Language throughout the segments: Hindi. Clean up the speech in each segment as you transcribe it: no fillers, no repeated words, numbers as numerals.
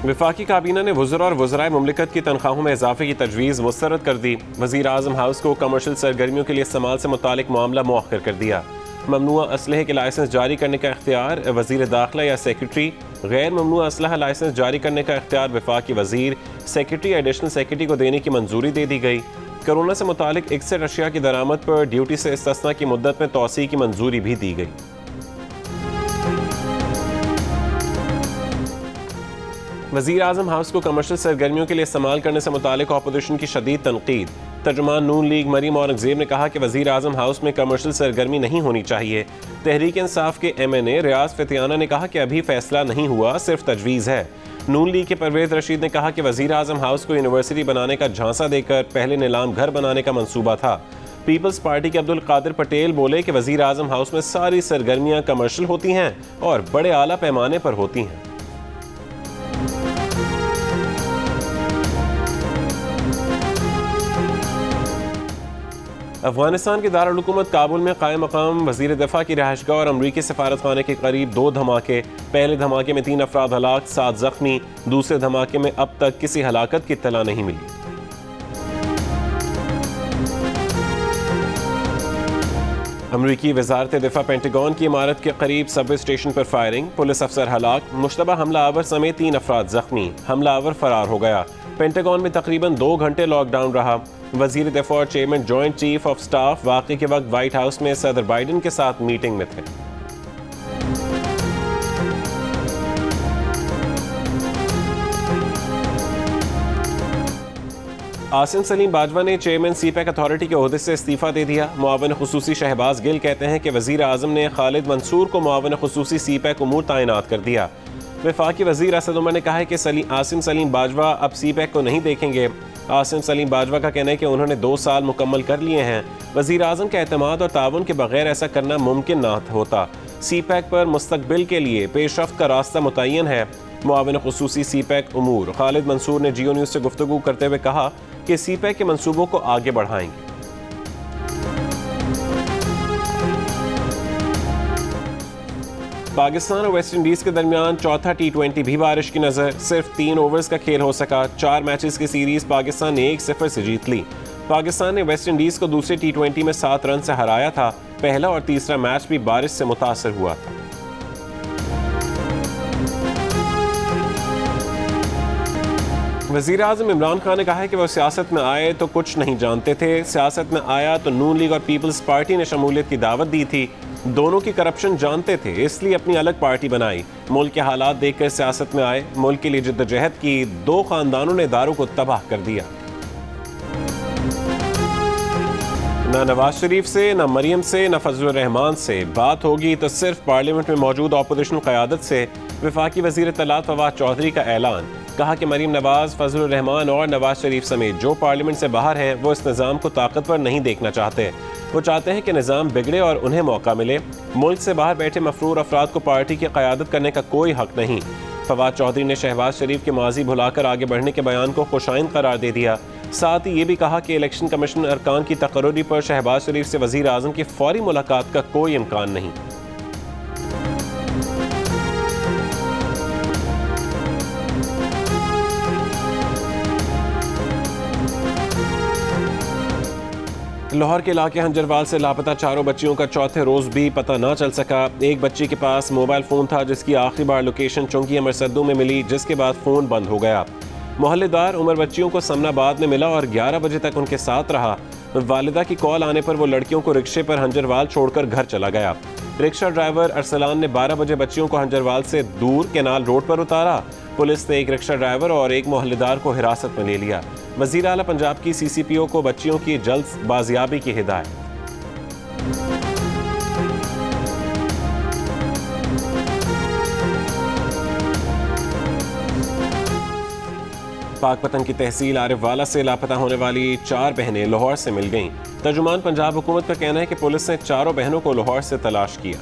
वफाकी काबीना ने वज़रा और वज़राए मुमलिकत की तनख्वाहों में इजाफे की तजवीज़ मुस्तरद कर दी। वज़ीर आज़म हाउस को कमर्शियल सरगर्मियों के लिए इस्तेमाल से मुतालिक मामला मौखर कर दिया। ममनुआ असलहे के लाइसेंस जारी करने का इख्तियार वज़ीर दाखिला या सेक्रेटरी। गैर ममनुआ असलहा लाइसेंस जारी करने का इख्तियार वफाकी वज़ीर, सेक्रेटरी, एडिशनल सेक्रेटरी को देने की मंजूरी दे दी गई। कोरोना से मुतालिक 61 अशिया की दरामद पर ड्यूटी से इस्तिस्ना की मुद्दत में तोसी की मंजूरी भी दी गई। वज़ीर आज़म हाउस को कमर्शियल सरगर्मियों के लिए इस्तेमाल करने से मुतालिक अपोजिशन की शदीद तनकीद। तर्जुमान नून लीग मरीम औरंगज़ेब ने कहा कि वज़ीर आज़म हाउस में कमर्शियल सरगर्मी नहीं होनी चाहिए। तहरीक इंसाफ के MNA रियाज फतियाना ने कहा कि अभी फैसला नहीं हुआ, सिर्फ तजवीज़ है। नून लीग के परवेज़ रशीद ने कहा कि वज़ीर आज़म हाउस को यूनिवर्सिटी बनाने का झांसा देकर पहले नीलाम घर बनाने का मंसूबा था। पीपल्स पार्टी के अब्दुल कादिर पटेल बोले कि वज़ीर आज़म हाउस में सारी सरगर्मियाँ कमर्शियल होती हैं और बड़े आला पैमाने पर होती हैं। अफगानिस्तान के दारुल हुकूमत काबुल में कायम मकाम वज़ीर दफ़ा की रहायशगाह और अमरीकी सफारतखाने के करीब 2 धमाके। पहले धमाके में 3 अफराद हलाक, 7 जख्मी। दूसरे धमाके में अब तक किसी हलाकत की इत्तला नहीं मिली। अमरीकी वज़ारत दिफ़ा पेंटागन की इमारत के करीब सबवे स्टेशन पर फायरिंग, पुलिस अफसर हलाक, मुश्तबा हमला आवर समेत 3 अफराद जख्मी। हमला आवर फरार हो गया। पेंटागन में तकरीबन 2 घंटे लॉकडाउन रहा। वज़ीर दिफ़ा और chairman joint chief of staff वाक़े के वक्त व्हाइट हाउस में सदर बाइडन के साथ मीटिंग में थे। आसिम सलीम बाजवा ने चेयरमैन सीपैक अथॉरिटी के ओहदे से इस्तीफ़ा दे दिया। मुआविन खुसूसी शहबाज गिल कहते हैं कि वज़ीर आज़म ने खालिद मंसूर को मुआविन खुसूसी सीपैक उमूर तैनात कर दिया। वफाकी वज़ीर असद उमर ने कहा है कि आसिम सलीम बाजवा अब सीपैक को नहीं देखेंगे। आसिम सलीम बाजवा का कहना है कि उन्होंने 2 साल मुकम्मल कर लिए हैं। वज़ीर आज़म के एतमाद और ताउन के बगैर ऐसा करना मुमकिन ना होता। सीपैक पर मुस्तकबिल के लिए पेशरफ्त का रास्ता मुतय्यन है। मुआविन खुसूसी सीपैक उमूर खालिद मंसूर ने जियो न्यूज़ से गुफ्तगू करते हुए कहा कि सीपैक के मंसूबों को आगे बढ़ाएंगे। पाकिस्तान और वेस्ट इंडीज़ के दरमियान चौथा T20 भी बारिश की नज़र। सिर्फ 3 ओवर्स का खेल हो सका। 4 मैचेस की सीरीज पाकिस्तान ने 1-0 से जीत ली। पाकिस्तान ने वेस्ट इंडीज़ को दूसरे T20 में 7 रन से हराया था। पहला और तीसरा मैच भी बारिश से मुतासर हुआ था। वज़ीर आज़म इमरान खान ने कहा है कि वह सियासत में आए तो कुछ नहीं जानते थे, सियासत में आया तो नून लीग और पीपल्स पार्टी ने शमूलियत की दावत दी थी। दोनों की करप्शन जानते थे, इसलिए अपनी अलग पार्टी बनाई। मुल्क के हालात देखकर सियासत में आए, मुल्क के लिए जिद्दोजहद की। 2 खानदानों ने दारू को तबाह कर दिया। न नवाज शरीफ से, न मरियम से, न फजलुर रहमान से बात होगी तो सिर्फ पार्लियामेंट में मौजूद अपोजिशन क़यादत से। वफाकी वज़ीर इत्तलात फवाद चौधरी का ऐलान। कहा कि मरीम नवाज, फजलुर रहमान और नवाज शरीफ समेत जो पार्लियामेंट से बाहर हैं वो इस निज़ाम को ताकतवर नहीं देखना चाहते। वो चाहते हैं कि निज़ाम बिगड़े और उन्हें मौका मिले। मुल्क से बाहर बैठे मफरूर अफराद को पार्टी की क़यादत करने का कोई हक नहीं। फवाद चौधरी ने शहबाज शरीफ के माजी भुलाकर आगे बढ़ने के बयान को खुशाइन करार दे दिया। साथ ही ये भी कहा कि इलेक्शन कमीशन अरकान की तकर्रुरी पर शहबाज शरीफ से वज़ीर आज़म की फौरी मुलाकात का कोई इम्कान नहीं। लाहौर के इलाके हंजरवाल से लापता 4 बच्चियों का चौथे रोज़ भी पता ना चल सका। एक बच्ची के पास मोबाइल फ़ोन था जिसकी आखिरी बार लोकेशन चौंकी अमरसद्दू में मिली, जिसके बाद फ़ोन बंद हो गया। मोहल्लेदार उमर बच्चियों को समनाबाद में मिला और 11 बजे तक उनके साथ रहा। वालिदा की कॉल आने पर वो लड़कियों को रिक्शे पर हंजरवाल छोड़कर घर चला गया। रिक्शा ड्राइवर अरसलान ने 12 बजे बच्चियों को हंजरवाल से दूर केनाल रोड पर उतारा। पुलिस ने एक रिक्शा ड्राइवर और एक मोहल्लेदार को हिरासत में ले लिया। वज़ीर आला पंजाब की CCPO को बच्चियों की जल्द बाजियाबी की हिदायत। पाकपतन की तहसील आरिफवाला से लापता होने वाली 4 बहनें लाहौर से मिल गईं। तर्जुमान पंजाब हुकूमत का कहना है कि पुलिस ने चारों बहनों को लाहौर से तलाश किया।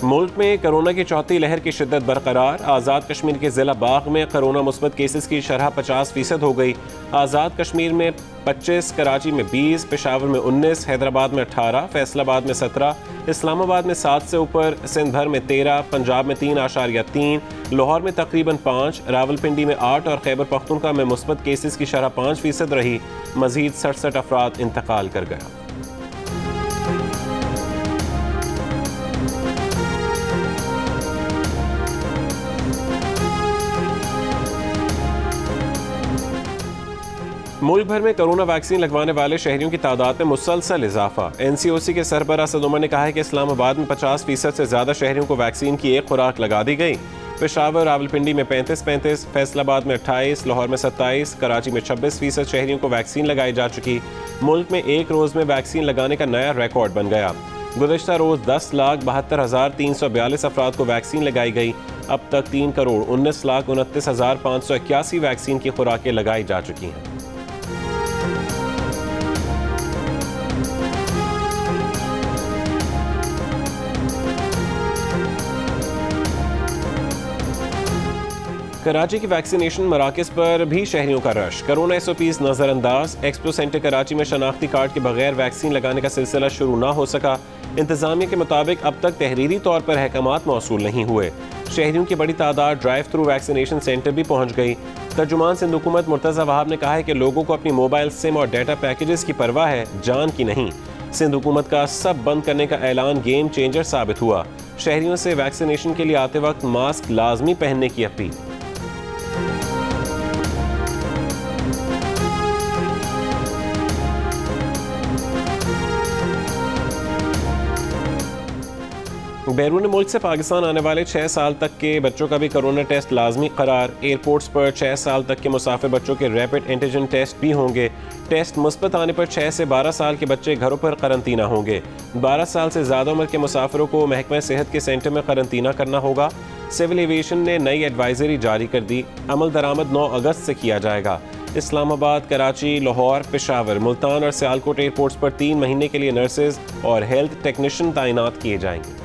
मुल्क में कोरोना की चौथी लहर की शिद्दत बरकरार। आज़ाद कश्मीर के ज़िला बाग में कोरोना मुस्बत केसेस की शरह 50% हो गई। आज़ाद कश्मीर में 25, कराची में 20, पेशावर में 19, हैदराबाद में 18, फैसलाबाद में 17, इस्लामाबाद में 7 से ऊपर, सिंध भर में 13, पंजाब में 3.3, लाहौर में तकरीबन 5, रावलपिंडी में 8 और खैबर पख्तूनख्वा में मुस्बत केसेस की शरह 5% रही। मजीद 67 अफराद इंतकाल कर गया। मुल्क भर में कोरोना वैक्सीन लगवाने वाले शहरियों की तादाद में मुसलसल इजाफा। NCOC के सरबराह सद उमर ने कहा है कि इस्लामाबाद में 50% से ज़्यादा शहरियों को वैक्सीन की एक खुराक लगा दी गई। पेशावर रावलपिंडी में 35, फैसलाबाद में 28, लाहौर में 27, कराची में 26% शहरियों को वैक्सीन लगाई जा चुकी। मुल्क में एक रोज़ में वैक्सीन लगाने का नया रिकॉर्ड बन गया। गुज़श्ता रोज़ 10,72,342 अफराद को वैक्सीन लगाई गई। अब तक 3,19,29,581 वैक्सीन की खुराकें लगाई जा चुकी हैं। कराची की वैक्सीनेशन मराकज़ पर भी शहरियों का रश। कोरोना SOPs नज़रअंदाज। एक्सपो सेंटर कराची में शनाख्ती कार्ड के बगैर वैक्सीन लगाने का सिलसिला शुरू ना हो सका। इंतजामिया के मुताबिक अब तक तहरीरी तौर पर अहकामात मौसूल नहीं हुए। शहरियों की बड़ी तादाद ड्राइव थ्रू वैक्सीनेशन सेंटर भी पहुँच गई। तर्जुमान सिंध हुकूमत मुर्तज़ा वहाब ने कहा है कि लोगों को अपनी मोबाइल सिम और डाटा पैकेजेस की परवाह है, जान की नहीं। सिंध हुकूमत का सब बंद करने का ऐलान गेम चेंजर साबित हुआ। शहरियों से वैक्सीनेशन के लिए आते वक्त मास्क लाजमी पहनने की अपील। बैरून मुल्क से पाकिस्तान आने वाले 6 साल तक के बच्चों का भी कोरोना टेस्ट लाजमी करार। एयरपोर्ट्स पर 6 साल तक के मुसाफिर बच्चों के रैपिड एंटीजन टेस्ट भी होंगे। टेस्ट मुस्बत आने पर 6 से 12 साल के बच्चे घरों पर करंतना होंगे। 12 साल से ज़्यादा उम्र के मुसाफिरों को महकमा सेहत के सेंटर में करंतना करना होगा। सिविल एविएशन ने नई एडवाइजरी जारी कर दी। अमल दरामद 9 अगस्त से किया जाएगा। इस्लामाबाद, कराची, लाहौर, पेशावर, मुल्तान और सियालकोट एयरपोर्ट्स पर 3 महीने के लिए नर्सेज और हेल्थ टेक्नीशियन तैनात किए जाएंगे।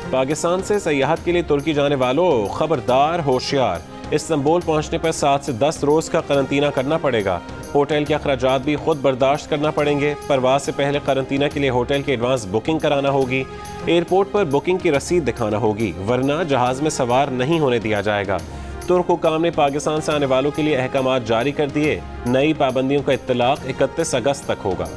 पाकिस्तान से सयाहत के लिए तुर्की जाने वालों खबरदार, होशियार। इस्तांबुल पहुंचने पर 7 से 10 रोज़ का करंतना करना पड़ेगा। होटल के अखराजात भी खुद बर्दाश्त करना पड़ेंगे। परवाज से पहले करंतना के लिए होटल की एडवांस बुकिंग कराना होगी। एयरपोर्ट पर बुकिंग की रसीद दिखाना होगी, वरना जहाज़ में सवार नहीं होने दिया जाएगा। तुर्क हुकाम ने पाकिस्तान से आने वालों के लिए अहकामात जारी कर दिए। नई पाबंदियों का इत्तलाक 31 अगस्त तक होगा।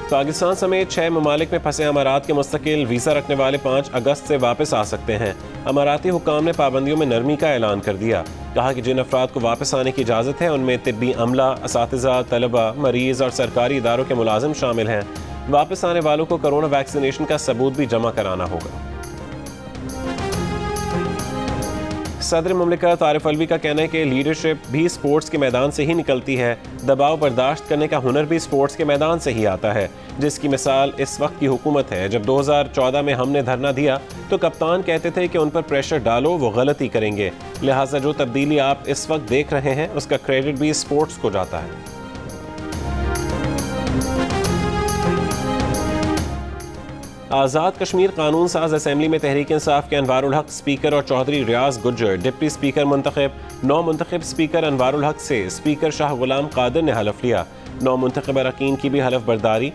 पाकिस्तान समेत 6 ममालिक में फंसे अमारात के मुस्तकिल वीज़ा रखने वाले 5 अगस्त से वापस आ सकते हैं। अमाराती हुकाम ने पाबंदियों में नरमी का ऐलान कर दिया। कहा कि जिन अफराद को वापस आने की इजाज़त है उनमें तिब्बी अमला, असातिज़ा, तलबा, मरीज़ और सरकारी इदारों के मुलाजिम शामिल हैं। वापस आने वालों को कोरोना वैक्सीनेशन का सबूत भी जमा कराना होगा। सदर मुमलिकत आरिफ अलवी का कहना है कि लीडरशिप भी स्पोर्ट्स के मैदान से ही निकलती है। दबाव बर्दाश्त करने का हुनर भी स्पोर्ट्स के मैदान से ही आता है, जिसकी मिसाल इस वक्त की हुकूमत है। जब 2014 में हमने धरना दिया तो कप्तान कहते थे कि उन पर प्रेशर डालो, वो गलती करेंगे। लिहाजा जो तब्दीली आप इस वक्त देख रहे हैं उसका क्रेडिट भी स्पोर्ट्स को जाता है। आज़ाद कश्मीर कानून साज असेंबली में तहरीक इंसाफ के अनवारुल हक स्पीकर और चौधरी रियाज गुज्जर डिप्टी स्पीकर मुंतखब। नौ मुंतखब स्पीकर अनवारुल हक से स्पीकर शाह गुलाम कादिर ने हलफ लिया। 9 मुंतखब अरकान की भी हलफ बर्दारी।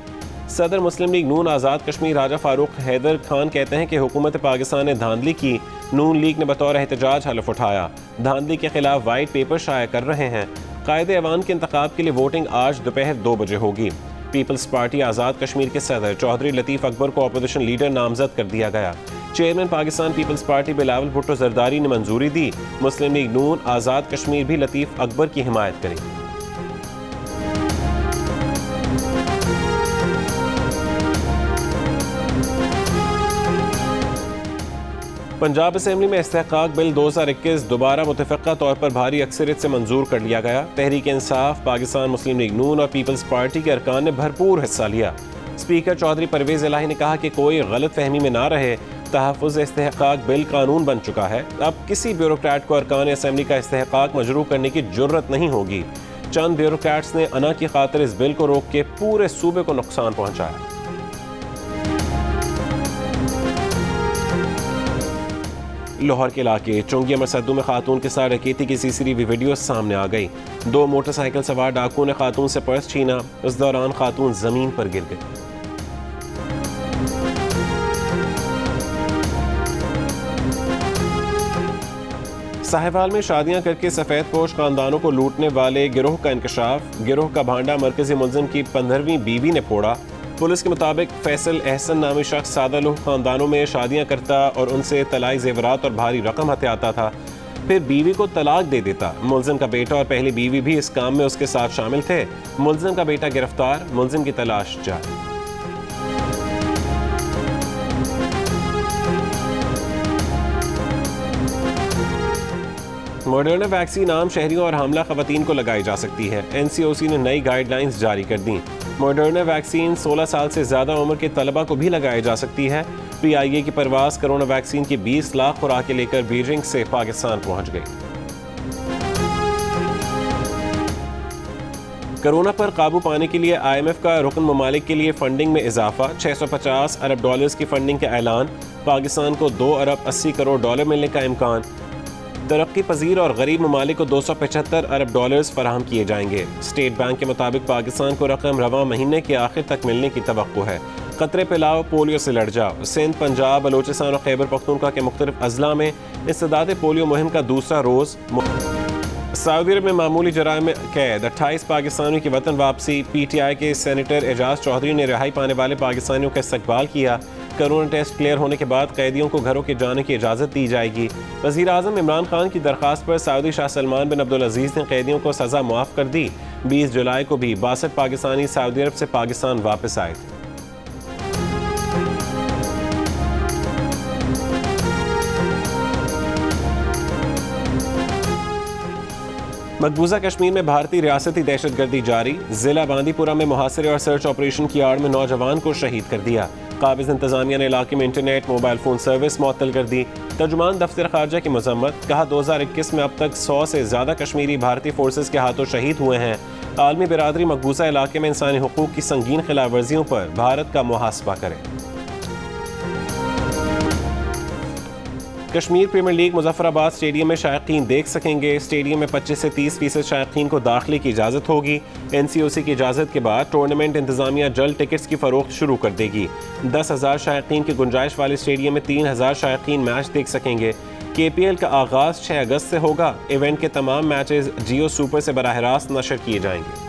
सदर मुस्लिम लीग नून आज़ाद कश्मीर राजा फारूक हैदर खान कहते हैं कि हुकूमत पाकिस्तान ने धांधली की। नून लीग ने बतौर एहतजाज हलफ उठाया। धांधली के खिलाफ वाइट पेपर शाया कर रहे हैं। कायदे अवान के इंतखाब के लिए वोटिंग आज दोपहर 2 बजे होगी। पीपल्स पार्टी आज़ाद कश्मीर के सदर चौधरी लतीफ़ अकबर को अपोजिशन लीडर नामजद कर दिया गया। चेयरमैन पाकिस्तान पीपल्स पार्टी बिलावल भुट्टो जरदारी ने मंजूरी दी। मुस्लिम लीग नून आज़ाद कश्मीर भी लतीफ़ अकबर की हिमायत करेगी। पंजाब असेंबली में इस्तेहकाक बिल 2021 दोबारा मुतफ़क़ा तौर पर भारी अक्सरियत से मंजूर कर लिया गया। तहरीक इंसाफ, पाकिस्तान मुस्लिम लीग नून और पीपल्स पार्टी के अरकान ने भरपूर हिस्सा लिया। स्पीकर चौधरी परवेज़ इलाही ने कहा कि कोई गलत फहमी में ना रहे। तहफ़्फ़ुज़ इस्तेहक़ाक़ बिल कानून बन चुका है। अब किसी ब्यूरोक्रेट को अरकान असम्बली का इस्तेहक़ाक़ मजरू करने की जुर्रत नहीं होगी। चंद ब्यूरोक्रेट्स ने अना की खातिर इस बिल को रोक के पूरे सूबे को नुकसान पहुंचाया। लाहौर के इलाके चुंगी मसद्दू में खातून के साथ डकैती की सीसीटीवी वीडियो सामने आ गई। 2 मोटरसाइकिल सवार डाकुओं ने खातून से पर्स छीना। इस दौरान खातून जमीन पर गिर गई। साहिवाल में शादियां करके सफेद पोश खानदानों को लूटने वाले गिरोह का इंकशाफ। गिरोह का भांडा मरकजी मुलजिम की 15वीं बीवी ने फोड़ा। पुलिस के मुताबिक फैसल एहसन नामी शख्स सादा लुह खानदानों में शादियां करता और उनसे तलाई जेवरात और भारी रकम हथियाता था, फिर बीवी को तलाक दे देता। मुलजिम का बेटा और पहली बीवी भी इस काम में उसके साथ शामिल थे। मुलजिम का बेटा गिरफ्तार, मुलजिम की तलाश जारी। मॉडर्ना वैक्सीन आम शहरियों और हामला खवातीन को लगाई जा सकती है। NCOC ने नई गाइडलाइंस जारी कर दी। मॉडर्ना वैक्सीन 16 साल से ज़्यादा उम्र के तलबा को भी लगाई जा सकती है। PIA की परवाज कोरोना वैक्सीन की 20 लाख खुराकें लेकर बीजिंग से पाकिस्तान पहुंच गई। कोरोना पर काबू पाने के लिए IMF का रुकन ममालिक के लिए फंडिंग में इजाफा। $650 अरब की फंडिंग का ऐलान। पाकिस्तान को $2 अरब 80 करोड़ मिलने का इम्कान। तरक्की पजीर और गरीब ममालिक को $275 अरब फराहम किए जाएंगे। स्टेट बैंक के मुताबिक पाकिस्तान को रकम रवां महीने के आखिर तक मिलने की तवक्को है। खतरे पिलाओ, पोलियो से लड़ जाओ। सिंध, पंजाब, बलोचिस्तान और खैबर पख्तूनख्वा के मुख्तलिफ अजला में इस्तेदाद पोलियो मुहिम का दूसरा रोज़। सऊदी अरब में मामूली जराइम में कैद 28 पाकिस्तानियों की वतन वापसी। PTI के सेनेटर एजाज चौधरी ने रिहाई पाने वाले पाकिस्तानियों का इस्तकबाल किया। कोरोना टेस्ट क्लियर होने के बाद कैदियों को घरों के जाने की इजाज़त दी जाएगी। वज़ीर आज़म इमरान खान की दरख्वास्त पर सऊदी शाह सलमान बिन अब्दुल अजीज़ ने कैदियों को सज़ा मुआफ़ कर दी। 20 जुलाई को भी 62 पाकिस्तानी सऊदी अरब से पाकिस्तान वापस आए थे। मकबूजा कश्मीर में भारतीय रियासती दहशतगर्दी जारी। जिला बांदीपुरा में मुहासरे और सर्च ऑपरेशन की आड़ में नौजवान को शहीद कर दिया। काबिज इंतजामिया ने इलाके में इंटरनेट मोबाइल फ़ोन सर्विस मुअत्तल कर दी। तर्जुमान दफ्तर खारजा की मजम्मत। कहा 2021 में अब तक 100 से ज़्यादा कश्मीरी भारतीय फोर्सेस के हाथों शहीद हुए हैं। आलमी बिरादरी मकबूजा इलाके में इंसानी हुकूक की संगीन खिलाफ वर्जियों पर भारत का मुहासबा करे। Kashmir Premier League Muzaffarabad stadium में शायकीन देख सकेंगे। स्टेडियम में 25 से 30% शायकीन को दाखिले की इजाज़त होगी। NCOC की इजाज़त के बाद टूर्नामेंट इंतजामिया जल्द टिकट्स की फरोख्त शुरू कर देगी। 10,000 शायकीन की गुंजाइश वाले स्टेडियम में 3,000 शायकीन मैच देख सकेंगे। KPL का आगाज़ 6 अगस्त से होगा। इवेंट के तमाम मैचेस जियो सुपर से बराह रास्त नशर किए जाएंगे।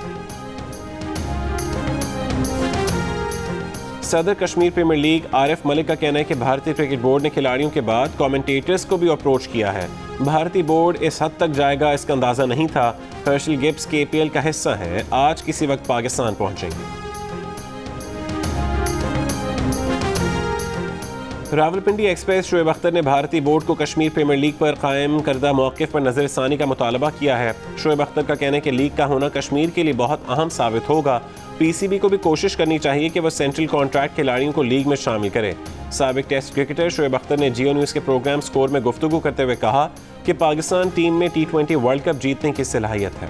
सदर कश्मीर प्रीमियर लीग आरिफ मलिक का कहना है कि भारतीय क्रिकेट बोर्ड ने खिलाड़ियों के बाद कमेंटेटर्स को भी अप्रोच किया है। भारतीय बोर्ड इस हद तक जाएगा इसका अंदाजा नहीं था। हर्षल गिब्स KPL का हिस्सा है, आज किसी वक्त पाकिस्तान पहुंचेंगे। रावलपिंडी एक्सप्रेस शोएब अख्तर ने भारतीय बोर्ड को कश्मीर प्रीमियर लीग पर कायम करदा मौक़िफ़ पर नज़रसानी का मुतालबा किया है। शोएब अख्तर का कहना है कि लीग का होना कश्मीर के लिए बहुत अहम साबित होगा। PCB को भी कोशिश करनी चाहिए कि वह सेंट्रल कॉन्ट्रैक्ट खिलाड़ियों को लीग में शामिल करे। साबिक टेस्ट क्रिकेटर शोएब अख्तर ने जियो न्यूज़ के प्रोग्राम स्कोर में गुफ्तगू करते हुए कहा कि पाकिस्तान टीम में T20 वर्ल्ड कप जीतने की सलाहियत है।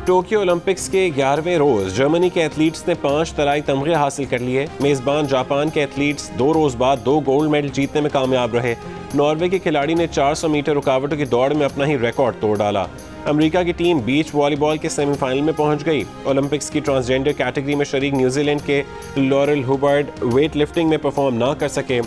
टोक्यो ओलंपिक्स के 11वें रोज जर्मनी के एथलीट्स ने 5 तराई तमगे हासिल कर लिए। मेजबान जापान के एथलीट्स 2 रोज बाद 2 गोल्ड मेडल जीतने में कामयाब रहे। नॉर्वे के खिलाड़ी ने 400 मीटर रुकावटों की दौड़ में अपना ही रिकॉर्ड तोड़ डाला। अमेरिका की टीम बीच वॉलीबॉल के सेमीफाइनल में पहुंच गई। ओलंपिक्स की ट्रांसजेंडर कैटेगरी में शरीक न्यूजीलैंड के लॉरेल हुबर्ट वेट लिफ्टिंग में परफॉर्म ना कर सके।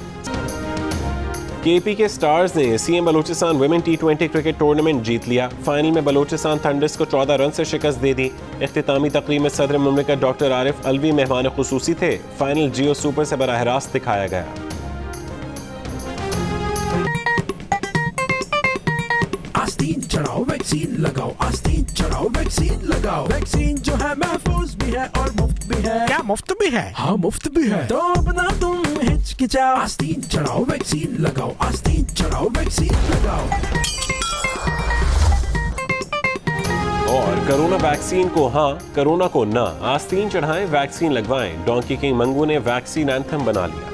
KP के स्टार्स ने CM Balochistan women T20 cricket tournament जीत लिया। फाइनल में बलूचिस्तान थंडर्स को 14 रन से शिकस्त दे दी। इख्तितामी तकरीब में सदर मुमलिकत डॉक्टर आरिफ अलवी मेहमान खुसूसी थे। फाइनल जियो सुपर से बराह रास्त दिखाया गया। आस्तीन चढ़ाओ वैक्सीन लगाओ, आस्तीन चढ़ाओ वैक्सीन लगाओ। वैक्सीन जो है महफूज भी है और मुफ्त भी है। क्या मुफ्त भी है? हाँ मुफ्त भी है। तो अपना तुम हिचकिचाओ, आस्तीन चढ़ाओ वैक्सीन लगाओ, आस्तीन चढ़ाओ वैक्सीन लगाओ। और कोरोना वैक्सीन को हाँ, कोरोना को ना, आस्तीन चढ़ाएं, वैक्सीन लगवाएं। डोंकी किंग मंगू ने वैक्सीन एंथम बना लिया।